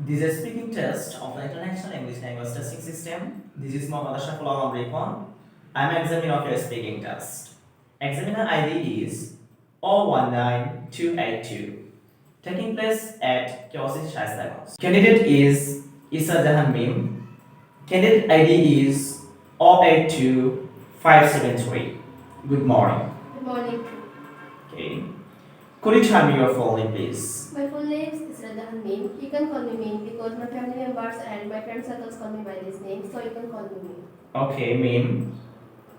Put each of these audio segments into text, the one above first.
This is a speaking test of the International English Language Testing System. This is Mohammad Ashraful Alam Rekon. I am examiner of your speaking test. Examiner ID is 019282. Taking place at Kiosis Shaislavos. Candidate is Isa Jahan Mim. Candidate ID is 082573. Good morning. Good morning. Okay. Could you tell me your full name, please? My full name is Radhan Meme. You can call me Meme because my family members and my friend circles call me by this name, so you can call me Meme. Okay, Mim.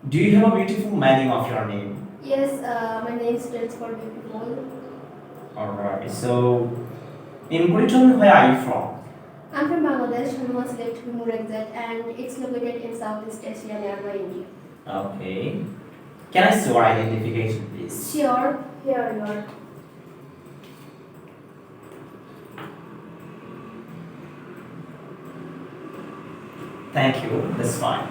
Do you have a beautiful meaning of your name? Yes, my name stands for beautiful. Alright, so Mim, could you tell me where are you from? I'm from Bangladesh, Hanuman Select to be more exact, and it's located in Southeast Asia nearby India. Okay. Can I see your identification, please? Sure, here you are. Thank you, that's fine.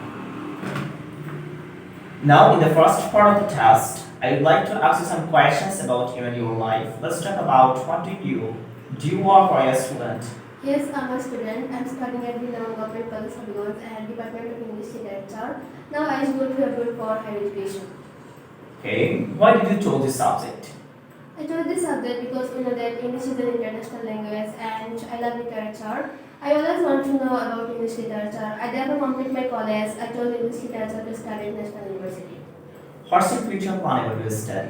Now, in the first part of the test, I would like to ask you some questions about you and your life. Let's talk about what do you do? Do you work or are you a student? Yes, I'm a student. I'm studying at the Navam Government College Habiganj and Department of English Literature. Now I go to abroad for higher education. Okay. Why did you choose this subject? I chose this subject because we know that English is an international language and I love literature. I always want to know about English literature. I therefore complete my college. I chose English literature to study at National University. What's your future plan about your study?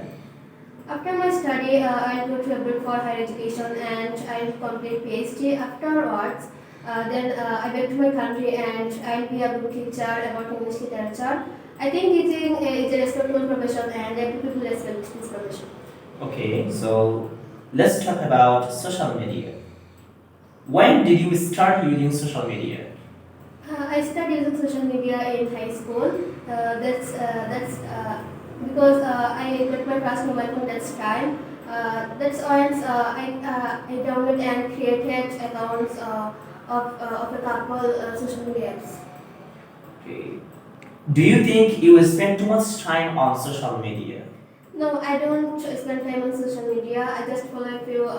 After my study, I'll go to abroad for higher education and I'll complete PhD. Afterwards, then I back to my country and I'll be a good teacher about English literature. I think teaching is a respectful profession and every people respect this profession. Okay, so let's talk about social media. When did you start using social media? I started using social media in high school. That's because I got my first mobile phone that time. That's when I downloaded and created accounts of a couple social media apps. Okay. Do you think you spend too much time on social media? No, I don't spend time on social media. I just follow a few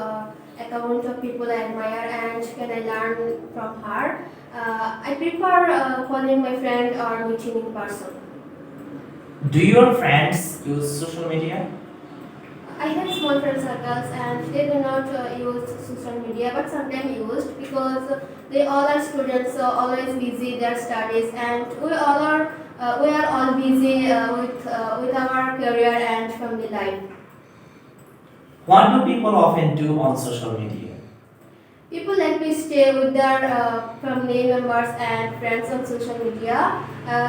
accounts of people I admire and can I learn from her. I prefer following my friend or meeting in person. Do your friends use social media? I have small friend circles and they do not use social media but sometimes used because they all are students so always busy their studies and we are all busy with our career and family life. What do people often do on social media? People like to stay with their family members and friends on social media.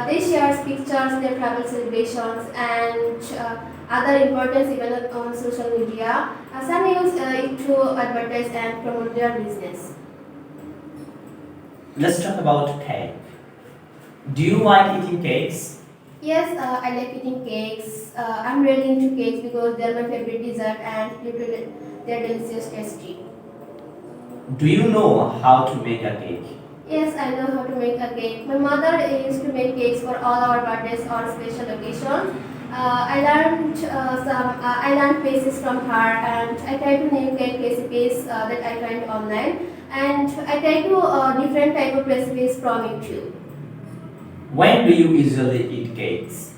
They share pictures, their travel celebrations, and other important events on social media. Some use it to advertise and promote their business. Let's talk about cake. Do you like eating cakes? Yes, I like eating cakes. I'm really into cakes because they're my favorite dessert and they're delicious, tasty. Do you know how to make a cake? Yes, I know how to make a cake. My mother used to make cakes for all our birthdays or special occasions. I learned bases from her, and I try to make cake recipes that I find online, and I try to different type of recipes from YouTube. When do you usually eat cakes?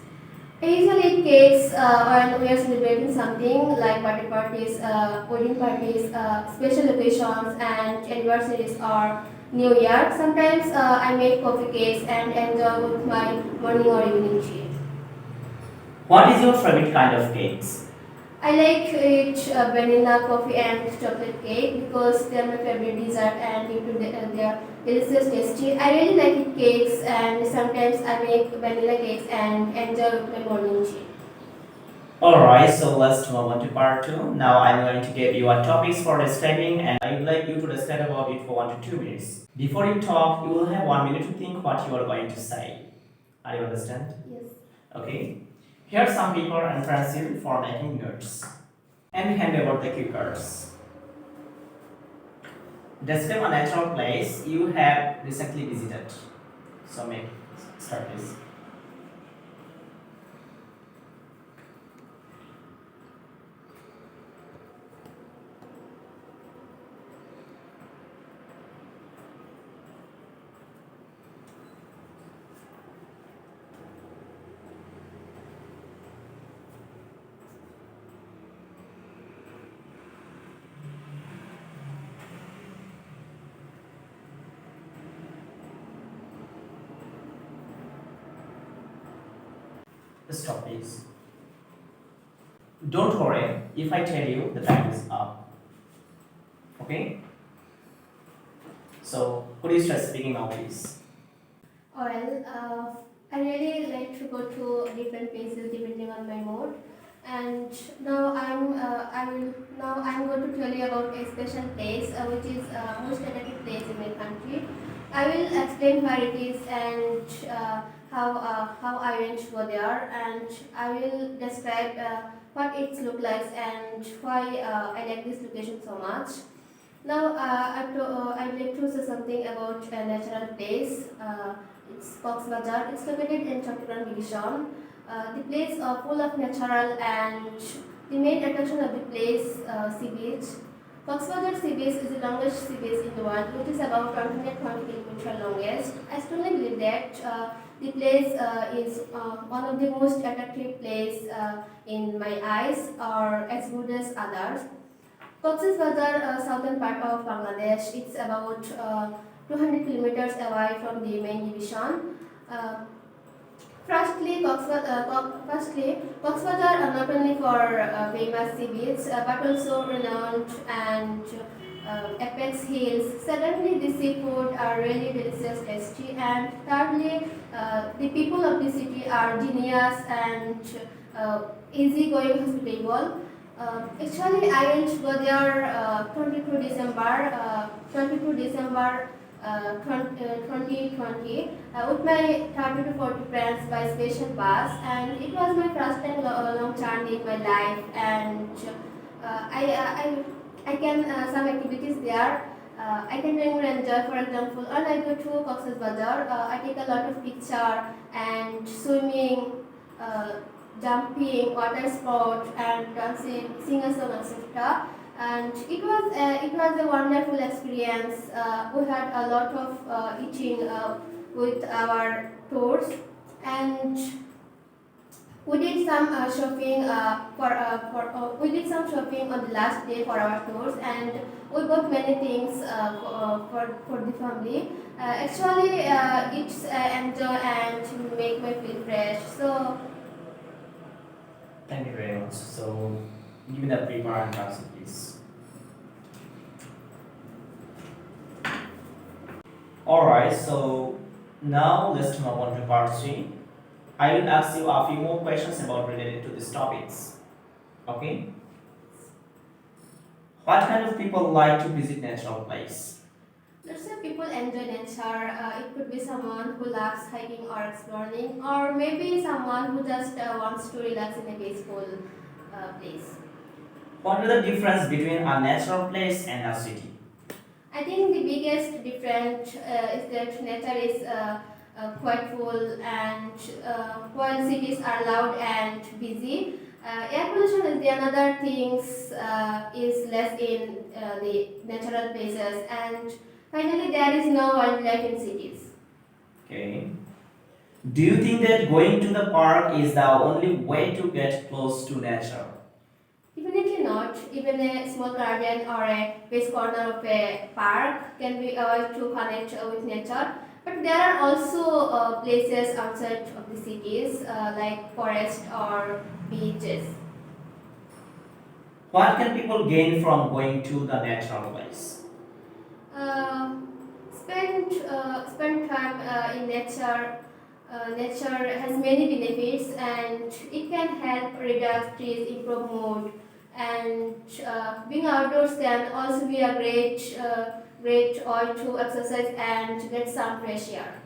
I usually eat cakes when we are celebrating something like birthday parties, wedding parties, special occasions, and anniversaries or New Year. Sometimes I make coffee cakes and enjoy with my morning or evening tea. What is your favorite kind of cakes? I like to eat vanilla coffee and chocolate cake because they are my favorite dessert and due to they are delicious tasty. I really like eat cakes and sometimes I make vanilla cakes and enjoy with my morning tea. Alright, so let's move on to part 2. Now I'm going to give you a topics for describing and I would like you to describe about it for 1 to 2 minutes. Before you talk, you will have 1 minute to think what you are going to say. Are you understand? Yes. Okay. Here are some paper and pencil for making notes. And hand over the cue cards. Describe a natural place you have recently visited. So make start please. Stop, please. Don't worry if I tell you the time is up. Okay? So, could you start speaking now, please? Well, I really like to go to different places depending on my mood. And now I'm going to tell you about a special place, which is most attractive place in my country. I will explain where it is and how I went to go there, and I will describe what it looks like and why I like this location so much. Now, I'd like to say something about a natural place. It's Cox Bazar. It's located in Chattogram division. The place full of natural, and the main attraction of the place, sea beach. Cox Bazar Sea Beach is the longest sea beach in the world, which is about 120 kilometers longest. I strongly believe that the place is one of the most attractive place in my eyes, or as good as others. Cox's Bazar, southern part of Bangladesh, it's about 200 kilometers away from the main division. Uh, Cox's Bazar are not only for famous sea beaches, but also renowned and apex hills. Secondly, the seafood are really delicious, tasty, and thirdly, the people of the city are genius and easygoing, hospitable. Actually, I went to go there 22 December 2020 with my 30 to 40 friends by special bus, and it was my first time long journey in my life, and I can some activities there. I can really enjoy. For example, when I go to Cox's Bazar, I take a lot of picture and swimming. Jumping, water sport, and dancing, sing a song, etc. And it was a wonderful experience. We had a lot of eating with our tours, and we did some shopping we did some shopping on the last day for our tours, and we bought many things for the family. It's enjoy and make me feel fresh. So Thank you very much. So, give me the paper and pencil, please. Alright, so now let's move on to part 3. I will ask you a few more questions about related to these topics. Okay? What kind of people like to visit natural place? let's say people enjoy nature. It could be someone who loves hiking or exploring, or maybe someone who just wants to relax in a peaceful place. What is the difference between a natural place and a city? I think the biggest difference is that nature is quite full, and while cities are loud and busy, air pollution is the another things is less in the natural places, and finally there is no wildlife in cities. Okay. Do you think that going to the park is the only way to get close to nature? Definitely not. Even a small garden or a base corner of a park can be a way to connect with nature. But there are also places outside of the cities, like forest or beaches. What can people gain from going to the natural place? Uh, spend time in nature. Nature has many benefits, and it can help reduce stress, improve mood, and being outdoors can also be a great way to exercise and get some fresh air.